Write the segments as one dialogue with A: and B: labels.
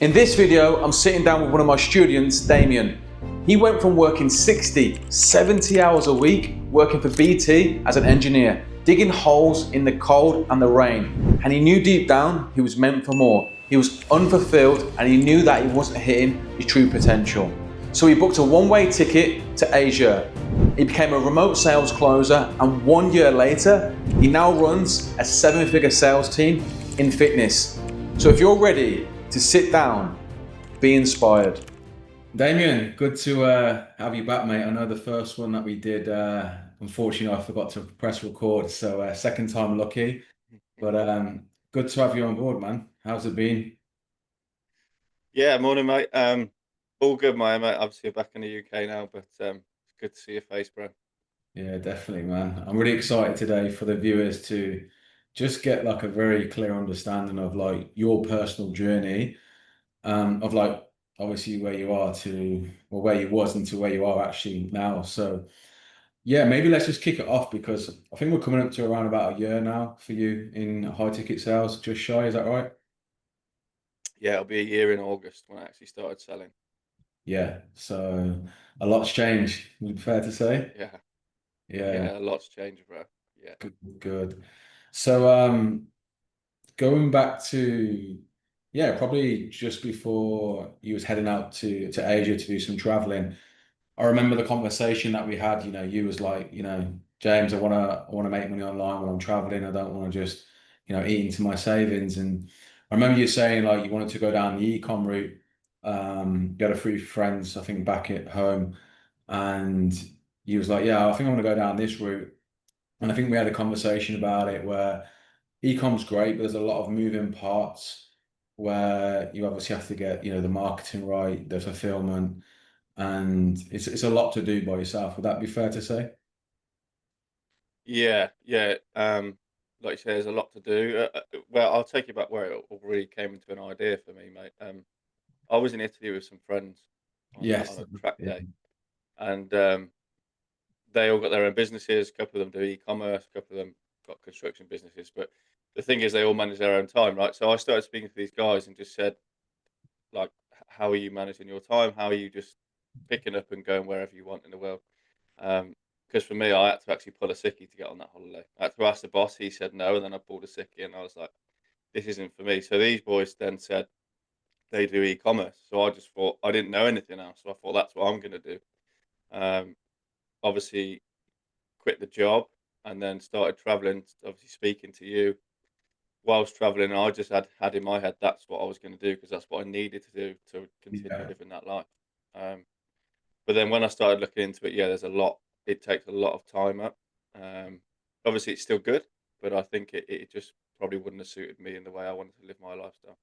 A: In this video, I'm sitting down with one of my students, Damien. He went from working 60, 70 hours a week, working for BT as an engineer, digging holes in the cold and the rain. And he knew deep down he was meant for more. He was unfulfilled and he knew that he wasn't hitting his true potential. So he booked a one-way ticket to Asia. He became a remote sales closer, and 1 year later, he now runs a 7-figure sales team in fitness. So if you're ready to sit down, be inspired. Damien, good to have you back, mate. I know the first one that we did, unfortunately, I forgot to press record, so second time lucky. But good to have you on board, man. How's it been?
B: Yeah, morning, mate. All good, mate. Obviously, back in the UK now, but it's good to see your face, bro.
A: Yeah, definitely, man. I'm really excited today for the viewers to just get like a very clear understanding of like your personal journey, of like obviously where you are to, or where you was into where you are actually now. So yeah, maybe let's just kick it off because I think we're coming up to around about a year now for you in high ticket sales, just shy, is that right?
B: Yeah, it'll be a year in August when I actually started selling.
A: Yeah, so a lot's changed, would be fair to say.
B: Yeah,
A: Yeah,
B: yeah, a lot's changed, bro. Yeah,
A: good, good. So going back to, yeah, probably just before you was heading out to Asia to do some traveling. I remember the conversation that we had. You was like, James, I wanna make money online when I'm traveling. I don't want to just, eat into my savings. And I remember you saying like you wanted to go down the e-com route. You had a few friends, I think, back at home, and you was like, yeah, I think I want to go down this route. And I think we had a conversation about it where e-com's great, but there's a lot of moving parts where you obviously have to get, the marketing right, the fulfillment, and it's a lot to do by yourself. Would that be fair to say?
B: yeah, yeah. Like you say, there's a lot to do. Well, I'll take you back where it all really came into an idea for me, mate. I was in Italy with some friends on
A: Yes.
B: a track
A: Yeah.
B: day, and they all got their own businesses. A couple of them do e-commerce. A couple of them got construction businesses. But the thing is, they all manage their own time, right? So I started speaking to these guys and just said, like, how are you managing your time? How are you just picking up and going wherever you want in the world? Because for me, I had to actually pull a sickie to get on that holiday. I had to ask the boss. He said no, and then I pulled a sickie, and I was like, this isn't for me. So these boys then said they do e-commerce. So I just thought I didn't know anything else. So I thought that's what I'm going to do. Um, Obviously, quit the job and then started traveling. Obviously, speaking to you whilst traveling. I just had in my head that's what I was going to do because that's what I needed to do to continue
A: Yeah.
B: living that life. Um, but then when I started looking into it, yeah, there's a lot. It takes a lot of time up. Um, Obviously, it's still good, but I think it just probably wouldn't have suited me in the way I wanted to live my lifestyle.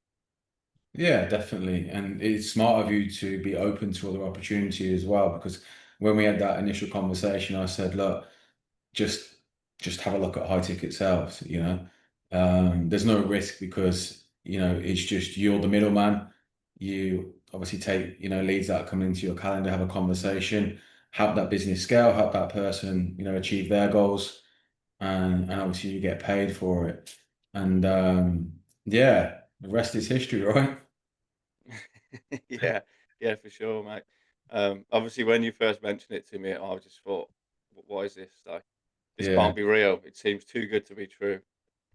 A: Yeah, definitely. And it's smart of you to be open to other opportunity as well, because when we had that initial conversation, I said, look, just just have a look at high ticket sales. There's no risk because, it's just you're the middleman. You obviously take, leads that come into your calendar, have a conversation, help that business scale, help that person, achieve their goals, and obviously you get paid for it. And yeah, the rest is history, right?
B: Yeah, yeah, for sure, mate. Obviously, when you first mentioned it to me, I just thought, What is this? Like, this
A: Yeah,
B: can't be real. It seems too good to be true."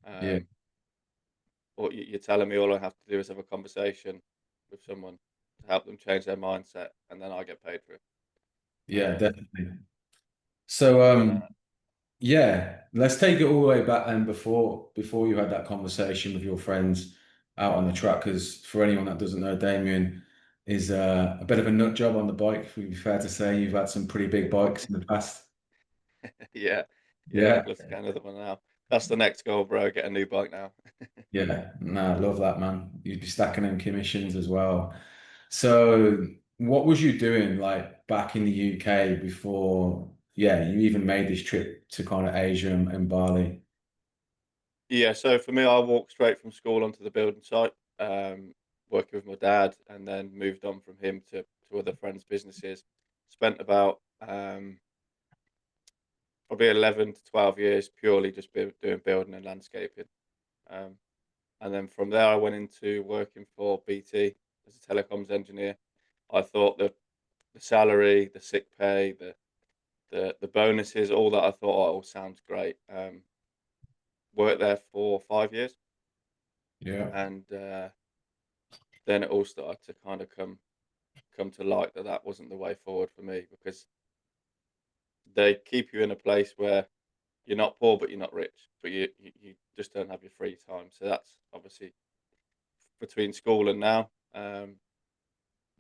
A: yeah,
B: Um, Or you're telling me all I have to do is have a conversation with someone to help them change their mindset, and then I get paid for it.
A: yeah,
B: Um,
A: definitely. So
B: but
A: yeah, let's take it all the way back then before you had that conversation with your friends out on the track. Because for anyone that doesn't know, Damien is a bit of a nut job on the bike. Would be fair to say you've had some pretty big bikes in the past.
B: yeah, yeah,
A: Yeah,
B: I'd love to get another one now. That's the next goal, bro. Get a new bike now.
A: yeah, no, I love that, man. You'd be stacking them commissions as well. So, what was you doing like back in the UK before? Yeah, you even made this trip to kind of Asia and Bali.
B: Yeah, so for me, I walked straight from school onto the building site, working with my dad, and then moved on from him to other friends' businesses. Spent about probably 11 to 12 years purely just doing building and landscaping. Um, and then from there, I went into working for BT. as a telecoms engineer. I thought the salary, the sick pay, the bonuses, all that, I thought, oh, it all sounds great. Worked there for 5 years,
C: Yeah.
B: and then it all started to kind of come to light that that wasn't the way forward for me, because they keep you in a place where you're not poor but you're not rich, but you just don't have your free time. So that's obviously between school and now.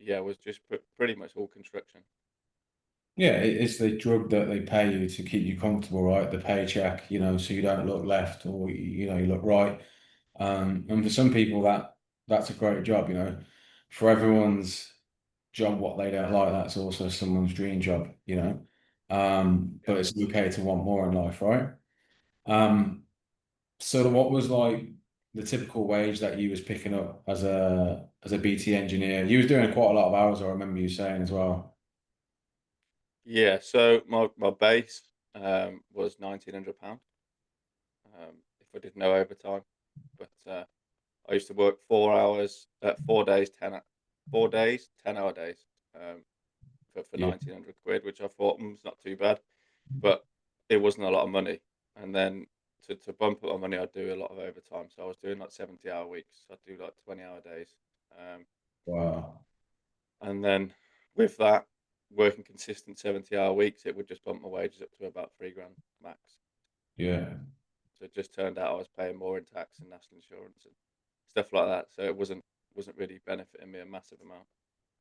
B: Yeah, it was just pretty much all construction.
C: Yeah, it's the drug that they pay you to keep you comfortable, right? The paycheck, so you don't look left or you look right. And for some people that's a great job. For everyone's job, what they don't like, that's also someone's dream job.
B: Yeah.
C: But it's okay to want more in life, right? Um, so what was like the typical wage that you was picking up as a BT engineer? You was doing quite a lot of hours, I remember you saying as well.
B: Yeah, so my base was £1,900 if I did no overtime. But I used to work 4 hours, 4 days, 4 days, 10-hour days, for
C: Yeah.
B: 1,900 quid, which I thought was not too bad, but it wasn't a lot of money. And then to bump up my money, I'd do a lot of overtime. So I was doing like 70-hour weeks. I'd do like 20-hour days. Um,
C: Wow.
B: and then with that, working consistent 70-hour weeks, it would just bump my wages up to about 3 grand max.
C: Yeah.
B: So it just turned out I was paying more in tax and national insurance and stuff like that. So it wasn't really benefiting me a massive amount.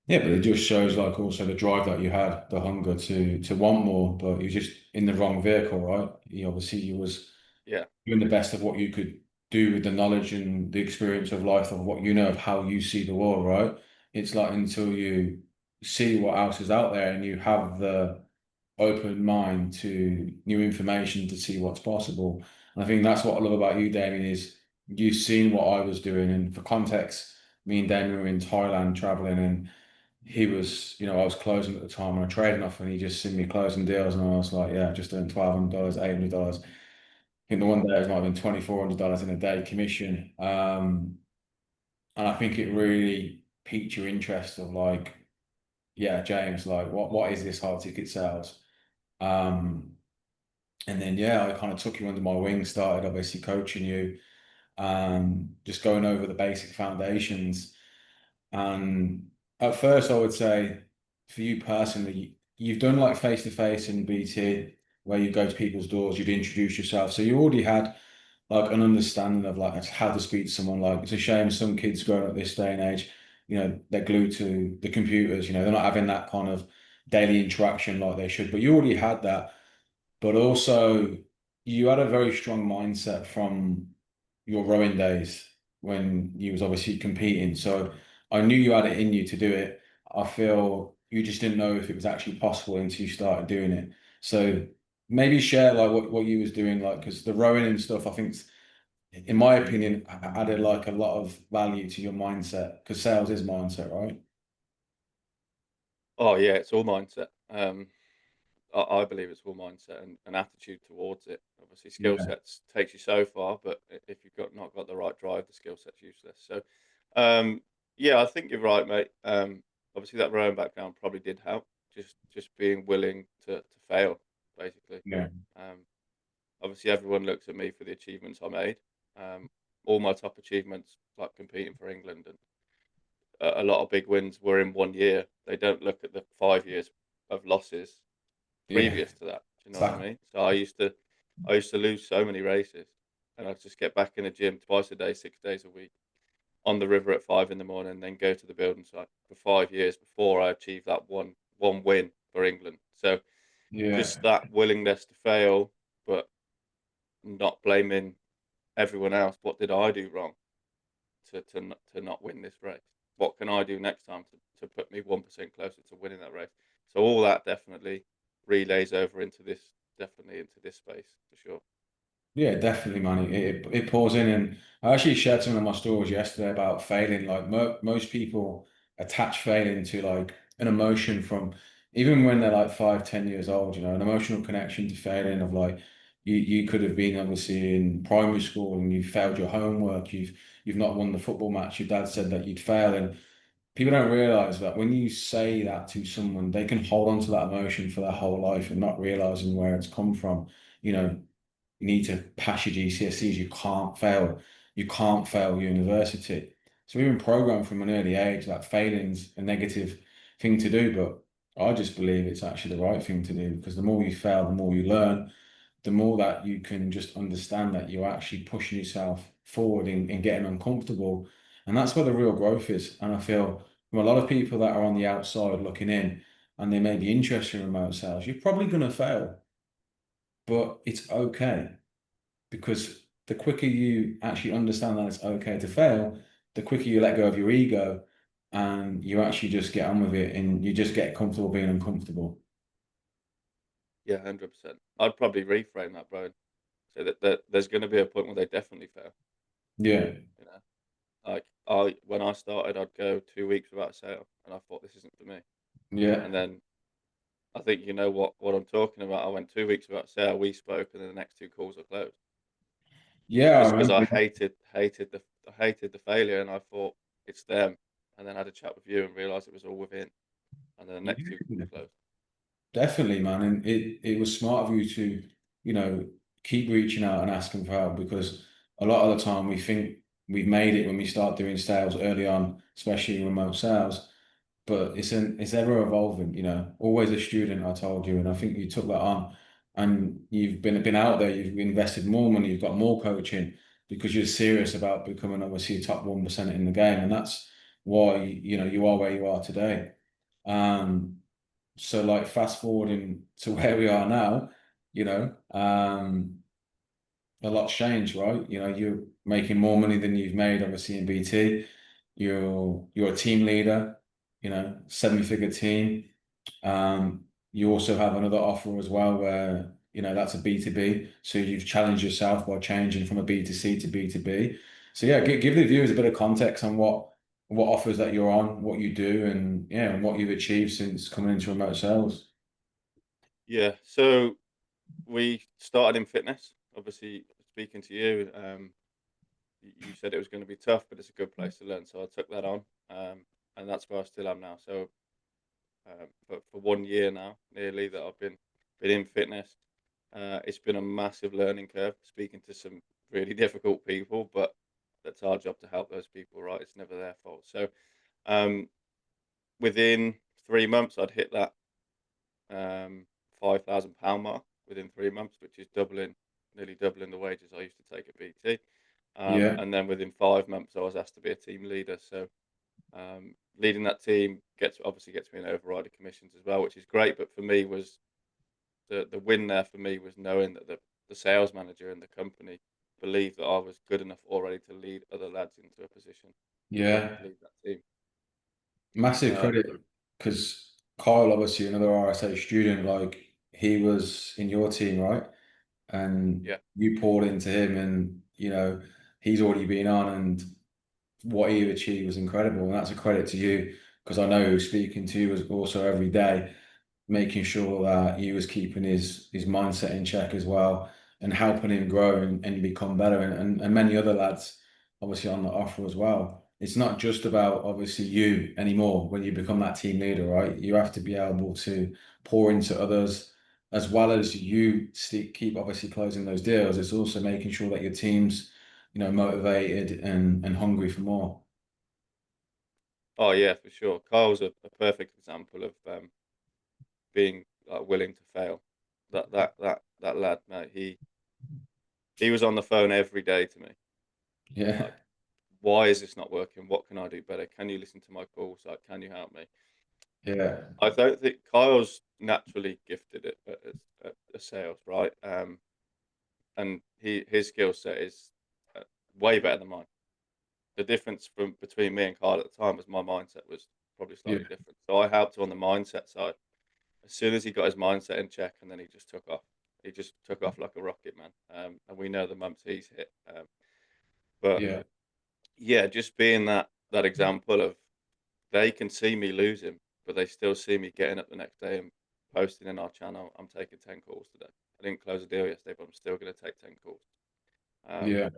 C: Yeah, but it just shows like also the drive that you had, the hunger to want more, but you're just in the wrong vehicle, right? Obviously you was
B: Yeah.
C: doing the best of what you could do with the knowledge and the experience of life of what you know of how you see the world, right? It's like until you see what else is out there and you have the open mind to new information to see what's possible. And I think that's what I love about you, Damien, is you've seen what I was doing. And for context, me and Damien were in Thailand traveling and he was, I was closing at the time on a trading offer and he just seen me closing deals and I was like, yeah, just doing $1,200, $800. I think the one day it might have been $2,400 in a day commission. And I think it really piqued your interest of like, yeah, James, like what is this high ticket sales? Um, and then yeah, I kind of took you under my wing, started obviously coaching you, just going over the basic foundations. And at first, I would say for you personally, you've done like face to face in BT, where you go to people's doors, you'd introduce yourself. So you already had like an understanding of like how to speak to someone. Like it's a shame some kids growing up this day and age, they're glued to the computers. They're not having that kind of daily interaction like they should. But you already had that, but also you had a very strong mindset from your rowing days when you was obviously competing. So I knew you had it in you to do it. I feel you just didn't know if it was actually possible until you started doing it. So maybe share like what you was doing, like because the rowing and stuff, I think, in my opinion, added like a lot of value to your mindset because sales is mindset, right?
B: Oh yeah, it's all mindset. I believe it's all mindset and attitude towards it. Obviously, skill
C: Yeah.
B: sets takes you so far, but if you've not got the right drive, the skill set's useless. So, yeah, I think you're right, mate. Obviously, that rowing background probably did help. Just being willing to fail, basically.
C: Yeah.
B: Um, Obviously, everyone looks at me for the achievements I made. Um, all my top achievements, like competing for England and a lot of big wins, were in 1 year. They don't look at the 5 years of losses
C: Yeah.
B: previous to that. Do you know what I
C: Exactly.
B: mean? So I used to lose so many races, and I'd just get back in the gym twice a day, 6 days a week, on the river at 5 in the morning, and then go to the building site for 5 years before I achieved that one win for England. So
C: Yeah.
B: just that willingness to fail, but not blaming everyone else. What did I do wrong to not win this race? What can I do next time to put me 1% closer to winning that race? So all that definitely relays over into this space for sure.
C: Yeah, definitely, man. It pours in, and I actually shared some of my stories yesterday about failing. Like most people attach failing to like an emotion from even when they're like 5, 10 years old. An emotional connection to failing of like you could have been obviously in primary school and you failed your homework. You've not won the football match. Your dad said that you'd fail, people don't realize that when you say that to someone, they can hold on to that emotion for their whole life and not realizing where it's come from. You know, you need to pass your GCSEs. You can't fail. You can't fail university. So we've been programmed from an early age that failing's a negative thing to do, but I just believe it's actually the right thing to do because the more you fail, the more you learn, the more that you can just understand that you're actually pushing yourself forward and getting uncomfortable. And that's where the real growth is. And I feel from a lot of people that are on the outside looking in and they may be interested in remote sales, you're probably going to fail, but it's okay because the quicker you actually understand that it's okay to fail, the quicker you let go of your ego and you actually just get on with it and you just get comfortable being uncomfortable.
B: Yeah, 100%. I'd probably reframe that, bro. So that there's going to be a point where they definitely fail.
C: Yeah,
B: You know, like I when I started, I'd go 2 weeks without a sale, and I thought this isn't for me.
C: yeah,
B: And then I think you know what I'm talking about. I went 2 weeks without a sale. We spoke, and then the next two calls are closed.
C: yeah. I
B: Just because
C: remember.
B: I hated the failure, and I thought it's them. And then I had a chat with you and realised it was all within. And then the next two calls
C: Yeah.
B: closed.
C: Definitely, man. And it was smart of you to, you know, keep reaching out and asking for help because a lot of the time we think we've made it when we start doing sales early on, especially remote sales. But it's ever evolving, you know. Always a student, I told you, and I think you took that on and you've been out there, you've invested more money, you've got more coaching because you're serious about becoming obviously a top 1% in the game. And that's why, you know, you are where you are today. Um, so like fast forwarding to where we are now, you know, a lot's changed, right? You know, you're making more money than you've made, obviously, in BT. You're a team leader, you know, seven-figure team. You also have another offer as well where, you know, that's a B2B. So you've challenged yourself by changing from a B2C to B2B. So yeah, give the viewers a bit of context on what offers that you're on, what you do, and yeah, and what you've achieved since coming into remote sales.
B: Yeah. So we started in fitness. Obviously, speaking to you, you said it was going to be tough, but it's a good place to learn. So I took that on, and that's where I still am now. So for 1 year now, nearly that I've been in fitness. It's been a massive learning curve. Speaking to some really difficult people, but that's our job to help those people. Right? It's never their fault. So um, within 3 months, I'd hit that £5,000 mark within 3 months, which is nearly doubling the wages I used to take at BT.
C: Yeah,
B: And then within 5 months, I was asked to be a team leader. So leading that team obviously gets me an override of commissions as well, which is great. But for me, was the win there for me was knowing that the sales manager and the company believed that I was good enough already to lead other lads into a position
C: yeah.
B: to lead that team.
C: Massive
B: Um,
C: credit because Kyle, obviously another RSA student, like he was in your team, right? And
B: yeah,
C: you poured into him, and you know he's already been on, and what he achieved was incredible, and that's a credit to you because I know speaking to you was also every day making sure that he was keeping his mindset in check as well and helping him grow and become better and many other lads obviously on the offer as well. It's not just about obviously you anymore when you become that team leader, right? You have to be able to pour into others as well as you keep obviously closing those deals. It's also making sure that your team's, you know, motivated and hungry for more.
B: oh yeah, for sure. Kyle's a perfect example of being like willing to fail. That lad, mate, he was on the phone every day to me.
C: Yeah,
B: Like, why is this not working? What can I do better? Can you listen to my calls? Like, can you help me?
C: yeah,
B: I don't think Kyle's naturally gifted at sales, right? And his skill set is way better than mine. The difference between me and Kyle at the time was my mindset was probably
C: yeah,
B: slightly different. So I helped on the mindset side. As soon as he got his mindset in check, and then he just took off. He just took off like a rocket, man. And we know the months he's hit. But
C: yeah,
B: yeah, just being that example of they can see me losing, but they still see me getting up the next day and posting in our channel. I'm taking 10 calls today. I didn't close a deal yesterday, but I'm still going to take 10 calls. Um,
C: yeah,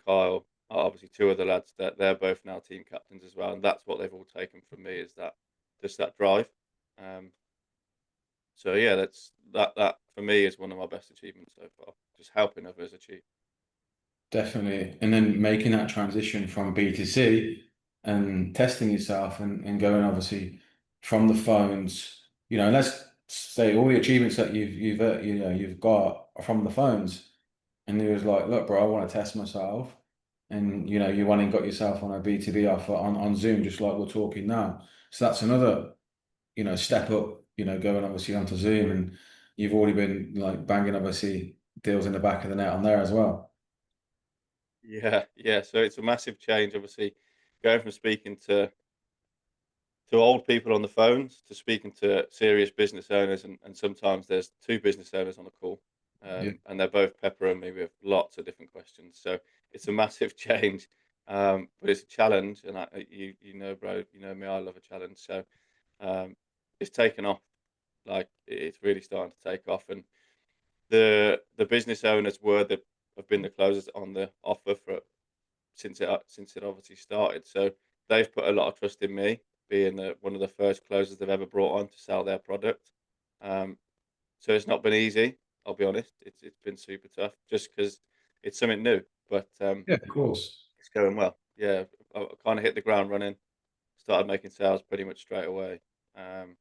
B: Kyle, obviously two other lads that they're both now team captains as well, and that's what they've all taken from me is that just that drive. Um, so yeah, that for me is one of my best achievements so far. Just helping others achieve.
C: Definitely. And then making that transition from B to C and testing yourself and going obviously from the phones, let's say all the achievements that you've got are from the phones. And he was like, look, bro, I want to test myself. And you went and got yourself on a B2B offer on Zoom, just like we're talking now. So that's another, step up, going obviously onto Zoom, and you've already been like banging obviously deals in the back of the net on there as well.
B: Yeah, yeah. So it's a massive change, obviously, going from speaking to old people on the phones to speaking to serious business owners, and sometimes there's two business owners on a call,
C: Yeah.
B: and they're both peppering me with lots of different questions. So it's a massive change, but it's a challenge. And you know, bro, you know me, I love a challenge. So um, it's taken off. Like it's really starting to take off, and the business owners have been the closers on the offer for since it obviously started. So they've put a lot of trust in me, being one of the first closers they've ever brought on to sell their product. Um, so it's not been easy. I'll be honest. It's been super tough just because it's something new, but
C: Yeah, of course.
B: it's going well. Yeah, I kind of hit the ground running. Started making sales pretty much straight away, um,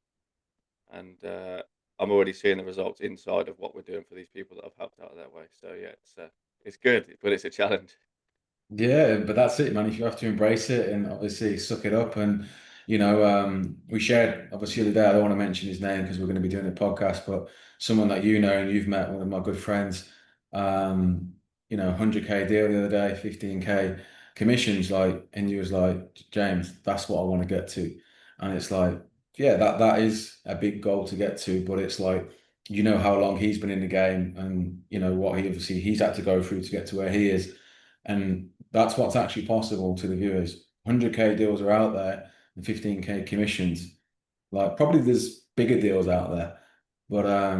B: and I'm already seeing the results inside of what we're doing for these people that I've helped out of their way. So yeah, it's good, but it's a challenge.
C: Yeah, but that's it, man. If you have to embrace it and obviously suck it up, and we shared obviously the other day. I don't want to mention his name because we're going to be doing a podcast, but someone that you know and you've met, one of my good friends, 100K deal the other day, 15K commissions, like, and he was like, James, that's what I want to get to, and it's like, yeah, that is a big goal to get to, but it's like, how long he's been in the game, and what he's had to go through to get to where he is. And that's what's actually possible to the viewers. 100K deals are out there and 15K commissions. Like probably there's bigger deals out there, but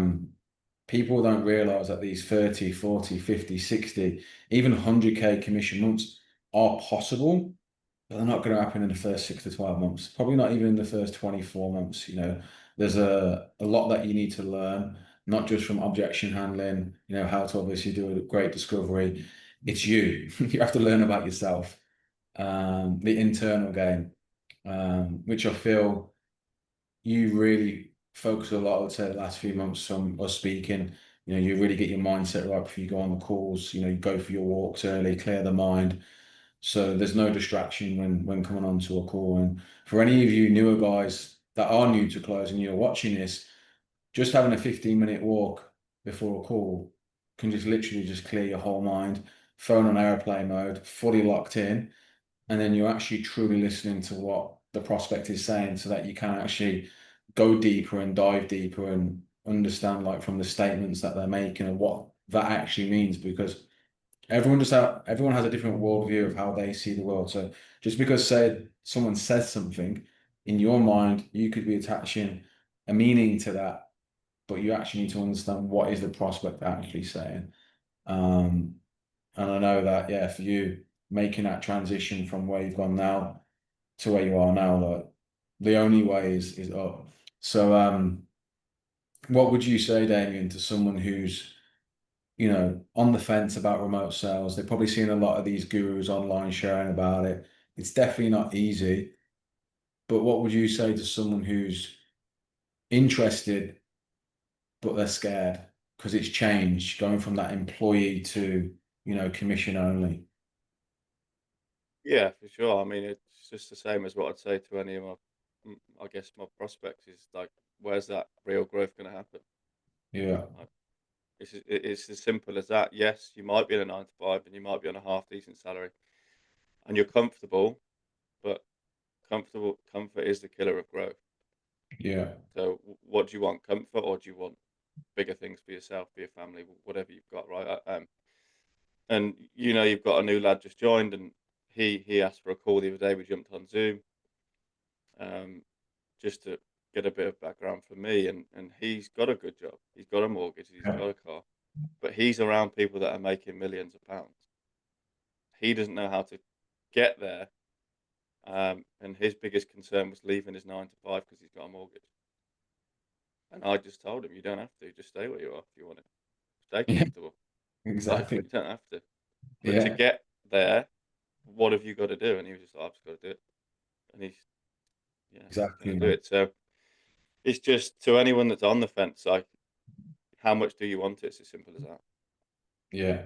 C: people don't realize that these 30, 40, 50, 60, even 100K commission months are possible, but they're not going to happen in the first 6 to 12 months. Probably not even in the first 24 months. There's a lot that you need to learn, not just from objection handling, how to obviously do a great discovery. It's you. You have to learn about yourself, the internal game, which I feel you really focus a lot, I would say, the last few months from us speaking. You really get your mindset right before you go on the calls. You go for your walks early, clear the mind. So there's no distraction when coming onto a call. And for any of you newer guys that are new to closing, you're watching this, just having a 15-minute walk before a call can just literally just clear your whole mind. Phone on airplane mode, fully locked in, and then you're actually truly listening to what the prospect is saying so that you can actually go deeper and dive deeper and understand like from the statements that they're making and what that actually means, because everyone has a different worldview of how they see the world. So just because say someone says something, in your mind you could be attaching a meaning to that, but you actually need to understand what is the prospect actually saying. Um, and I know that, yeah, for you, making that transition from where you've gone now to where you are now, like the only way is up. So, what would you say, Damien, to someone who's, on the fence about remote sales? They've probably seen a lot of these gurus online sharing about it. It's definitely not easy, but what would you say to someone who's interested but they're scared because it's changed, going from that employee to, commission only?
B: Yeah, for sure. I mean, it's just the same as what I'd say to any of I guess my prospects is like, where's that real growth going to happen?
C: Yeah,
B: Like, it's as simple as that. Yes, you might be in a 9 to 5 and you might be on a half decent salary and you're comfortable, but comfort is the killer of growth.
C: yeah,
B: So, what do you want? Comfort, or do you want bigger things for yourself, for your family, whatever you've got, right? And you've got a new lad just joined, and he asked for a call the other day. We jumped on Zoom, um, just to get a bit of background for me. And he's got a good job. He's got a mortgage. He's
C: yeah,
B: got a car, but he's around people that are making millions of pounds. he doesn't know how to get there. And his biggest concern was leaving his 9 to 5 because he's got a mortgage. And I just told him, you don't have to. Just stay where you are if you want to. Stay
C: Yeah,
B: comfortable. Like,
C: exactly.
B: you don't have to. But to
C: Yeah,
B: get there, what have you got to do? And he was just like, I've just got to do it. And he's going
C: exactly,
B: to do
C: man.
B: it. So it's just to anyone that's on the fence, like, how much do you want it? It's as simple as that.
C: Yeah.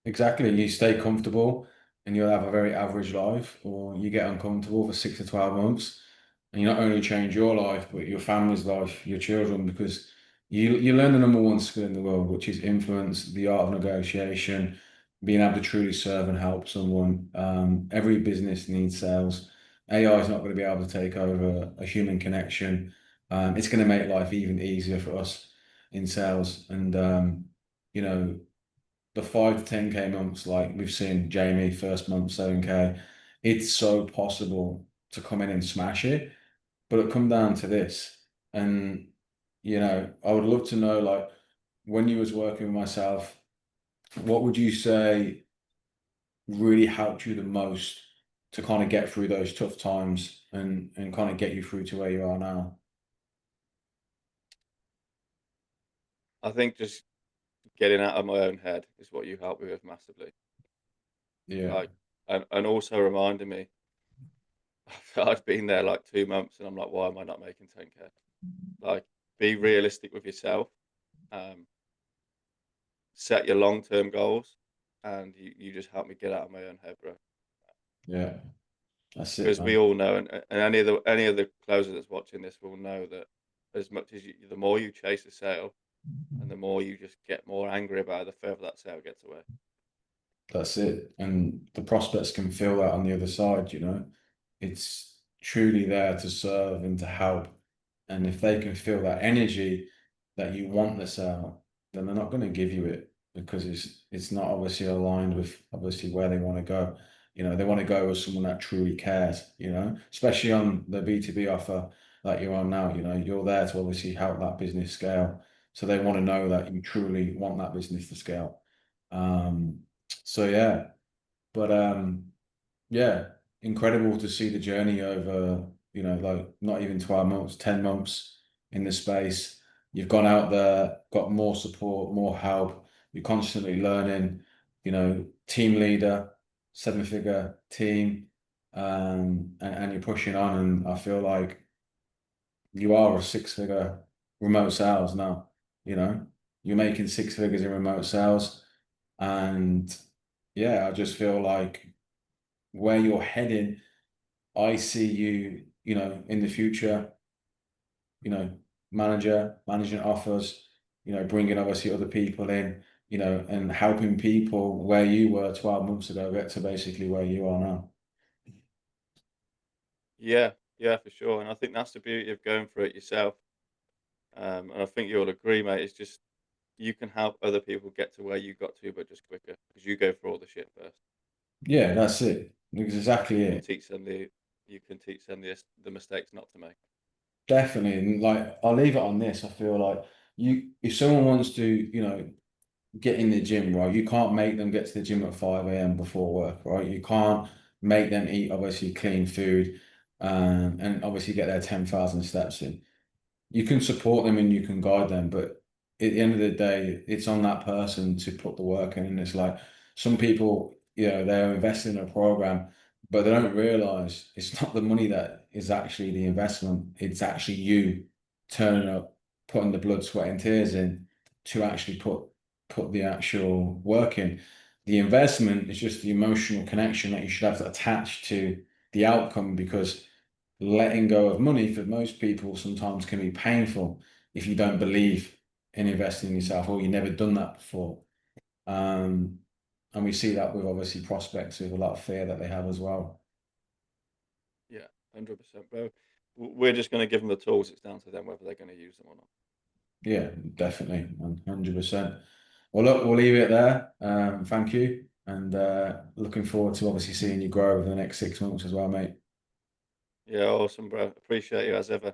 C: Exactly. You stay comfortable and you'll have a very average life, or you get uncomfortable for 6 to 12 months and you not only change your life, but your family's life, your children, because you learn the number one skill in the world, which is influence, the art of negotiation, being able to truly serve and help someone. Every business needs sales. AI is not going to be able to take over a human connection. It's going to make life even easier for us in sales. And, you know, the 5 to 10K months, like we've seen Jamie first month 7K, it's so possible to come in and smash it. But it come down to this. And I would love to know, like, when you was working with myself, what would you say really helped you the most to kind of get through those tough times and kind of get you through to where you are now?
B: I think just getting out of my own head is what you helped me with massively.
C: Yeah.
B: Like, and also reminding me, I've been there like 2 months and I'm like, why am I not making 10K? Like, be realistic with yourself. Um, Set your long term goals, and you just help me get out of my own head, bro.
C: Yeah. That's it,
B: Because we
C: man.
B: all know, and any of the closer that's watching this will know that as much as the more you chase a sale, and the more you just get more angry about it, the further that sale gets away.
C: That's it. And the prospects can feel that on the other side. It's truly there to serve and to help. And if they can feel that energy that you want the sale, then they're not going to give you it because it's not obviously aligned with obviously where they want to go. They want to go with someone that truly cares, especially on the B2B offer that you're on now. You're there to obviously help that business scale. So they want to know that you truly want that business to scale. Um, so yeah, but yeah, incredible to see the journey over, like not even 12 months, 10 months in the space. You've gone out there, got more support, more help. You're constantly learning, team leader, 7-figure team, and you're pushing on. And I feel like you are a 6-figure remote sales now, you know, you're making 6 figures in remote sales. And yeah, I just feel like where you're heading, I see you, in the future, you know, managing offers, bringing obviously other people in, and helping people where you were 12 months ago get to basically where you are now.
B: Yeah, yeah, for sure. And I think that's the beauty of going for it yourself. And I think you'll agree, mate. It's just you can help other people get to where you got to, but just quicker because you go through all the shit first.
C: Yeah, that's it. That's exactly
B: You can
C: it.
B: teach them the mistakes not to make.
C: Definitely. And like, I'll leave it on this. I feel like if someone wants to, get in the gym, right? You can't make them get to the gym at 5 a.m. before work, right? You can't make them eat obviously clean food, and obviously get their 10,000 steps in. You can support them and you can guide them, but at the end of the day, it's on that person to put the work in. And it's like some people, they're investing in a program, but they don't realize it's not the money that is actually the investment. It's actually you turning up, putting the blood, sweat, and tears in to actually put the actual work in. The investment is just the emotional connection that you should have to attach to the outcome, because letting go of money for most people sometimes can be painful if you don't believe in investing in yourself or you've never done that before. Um, and we see that with obviously prospects with a lot of fear that they have as well.
B: Yeah, 100%, bro. We're just going to give them the tools. It's down to them whether they're going to use them or not.
C: Yeah, definitely, 100%. Well, look, we'll leave it there. Thank you. And looking forward to obviously seeing you grow over the next 6 months as well, mate.
B: Yeah, awesome, bro. Appreciate you as ever.